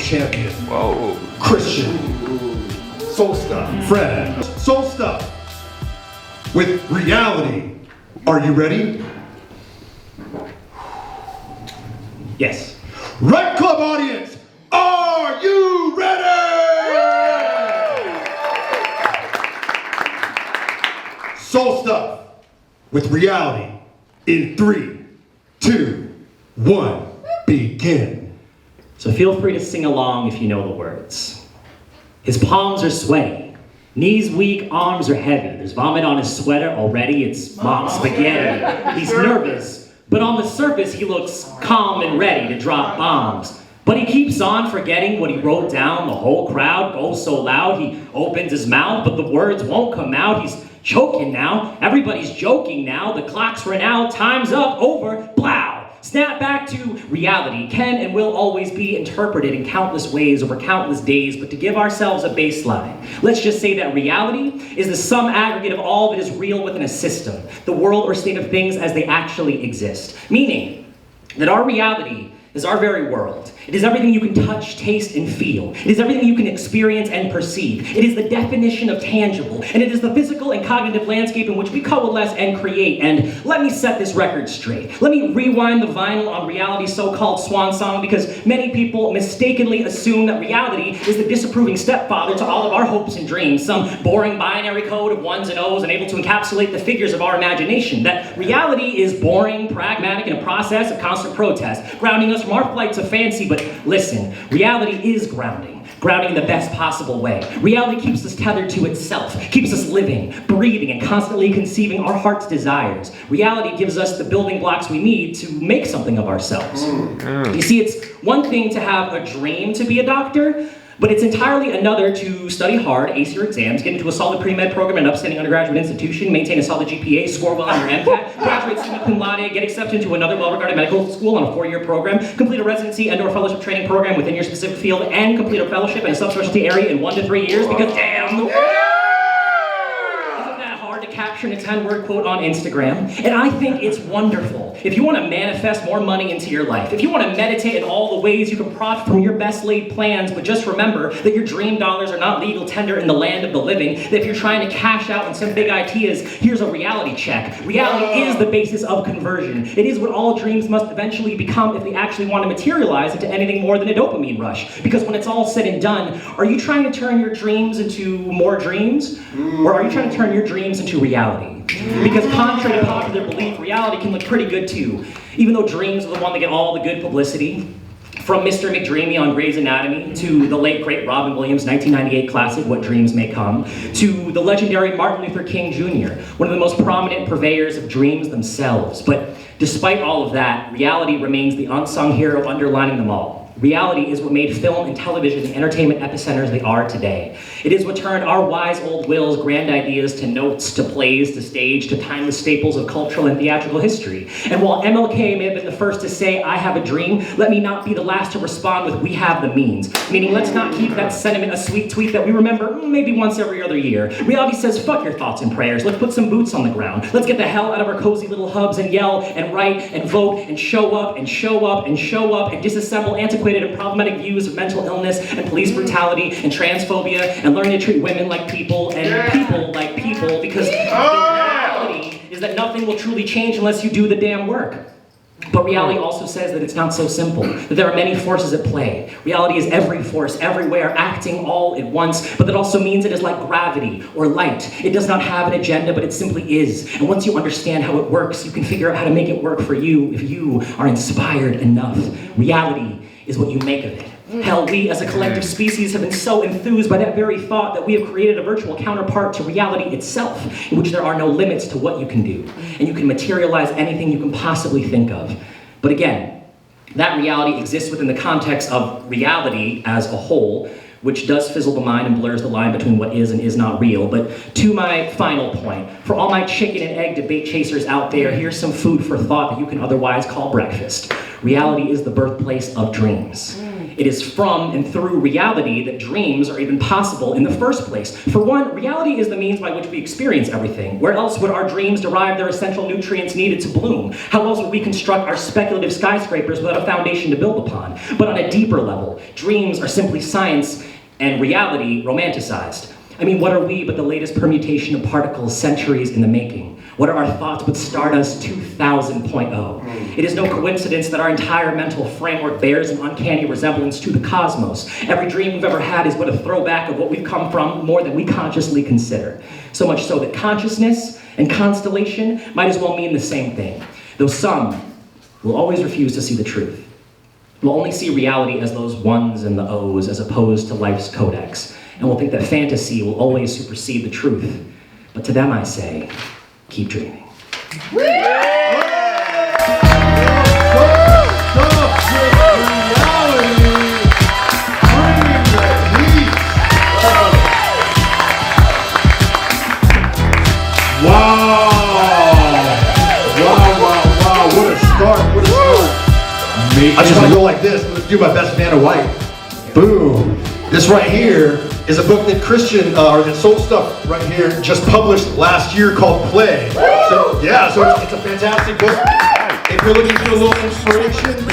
champion. Whoa. Christian. Soul Stuff. Fred. Soul Stuff. With reality. Are you ready? Yes. Write Club audience, are you ready? Soul Stuff with reality in 3, 2, 1, begin. So feel free to sing along if you know the words. His palms are sweaty, knees weak, arms are heavy. There's vomit on his sweater already, it's mom spaghetti. He's nervous, but on the surface he looks calm and ready to drop bombs. But he keeps on forgetting what he wrote down. The whole crowd goes so loud, he opens his mouth, but the words won't come out. He's choking now, everybody's joking now. The clock's run out, time's up, over, blow. Snap back to reality. Can and will always be interpreted in countless ways over countless days, but to give ourselves a baseline, let's just say that reality is the sum aggregate of all that is real within a system, the world or state of things as they actually exist. Meaning that our reality is our very world. It is everything you can touch, taste, and feel. It is everything you can experience and perceive. It is the definition of tangible, and it is the physical and cognitive landscape in which we coalesce and create. And let me set this record straight. Let me rewind the vinyl on reality's so-called swan song, because many people mistakenly assume that reality is the disapproving stepfather to all of our hopes and dreams, some boring binary code of ones and O's unable to encapsulate the figures of our imagination. That reality is boring, pragmatic, and a process of constant protest, grounding us from our flights of fancy. But listen, reality is grounding in the best possible way. Reality keeps us tethered to itself, keeps us living, breathing, and constantly conceiving our heart's desires. Reality gives us the building blocks we need to make something of ourselves. You see, it's one thing to have a dream to be a doctor, but it's entirely another to study hard, ace your exams, get into a solid pre-med program in an upstanding undergraduate institution, maintain a solid GPA, score well on your MCAT, graduate summa cum laude, get accepted into another well-regarded medical school on a 4-year program, complete a residency and/or fellowship training program within your specific field, and complete a fellowship in a subspecialty area in 1 to 3 years, because damn, capture a 10-word quote on Instagram, and I think it's wonderful. If you want to manifest more money into your life, if you want to meditate in all the ways you can profit from your best laid plans, but just remember that your dream dollars are not legal tender in the land of the living, that if you're trying to cash out on some big ideas, here's a reality check. Reality is the basis of conversion. It is what all dreams must eventually become if they actually want to materialize into anything more than a dopamine rush. Because when it's all said and done, are you trying to turn your dreams into more dreams? Or are you trying to turn your dreams into reality? Because contrary to popular belief, reality can look pretty good too. Even though dreams are the one that get all the good publicity, from Mr. McDreamy on Grey's Anatomy, to the late great Robin Williams' 1998 classic, What Dreams May Come, to the legendary Martin Luther King Jr., one of the most prominent purveyors of dreams themselves. But despite all of that, reality remains the unsung hero underlining them all. Reality is what made film and television the entertainment epicenters they are today. It is what turned our wise old wills' grand ideas to notes, to plays, to stage, to timeless staples of cultural and theatrical history. And while MLK may have been the first to say, I have a dream, let me not be the last to respond with, we have the means. Meaning, let's not keep that sentiment a sweet tweet that we remember maybe once every other year. Reality says, fuck your thoughts and prayers. Let's put some boots on the ground. Let's get the hell out of our cozy little hubs and yell and write and vote and show up and show up and show up and disassemble antiquated and problematic views of mental illness and police brutality and transphobia, and learn to treat women like people and people like people, because the reality is that nothing will truly change unless you do the damn work. But reality also says that it's not so simple, that there are many forces at play. Reality is every force, everywhere, acting all at once, but that also means it is like gravity or light. It does not have an agenda, but it simply is. And once you understand how it works, you can figure out how to make it work for you if you are inspired enough. Reality is what you make of it. Hell, we as a collective species have been so enthused by that very thought that we have created a virtual counterpart to reality itself, in which there are no limits to what you can do, and you can materialize anything you can possibly think of. But again, that reality exists within the context of reality as a whole, which does fizzle the mind and blurs the line between what is and is not real. But to my final point, for all my chicken and egg debate chasers out there, here's some food for thought that you can otherwise call breakfast. Reality is the birthplace of dreams. It is from and through reality that dreams are even possible in the first place. For one, reality is the means by which we experience everything. Where else would our dreams derive their essential nutrients needed to bloom? How else would we construct our speculative skyscrapers without a foundation to build upon? But on a deeper level, dreams are simply science and reality romanticized. I mean, what are we but the latest permutation of particles centuries in the making? What are our thoughts but Stardust 2000.0? It is no coincidence that our entire mental framework bears an uncanny resemblance to the cosmos. Every dream we've ever had is but a throwback of what we've come from more than we consciously consider. So much so that consciousness and constellation might as well mean the same thing. Though some will always refuse to see the truth. Will only see reality as those ones and the O's as opposed to life's codex. And will think that fantasy will always supersede the truth. But to them I say, keep dreaming. Wow, what a start. I just want to go like this. Let's do my best Vanna White. Boom. This right here is a book that Christian, or that Soul Stuff right here, just published last year called Play. So it's a fantastic book. If you're looking for a little inspiration,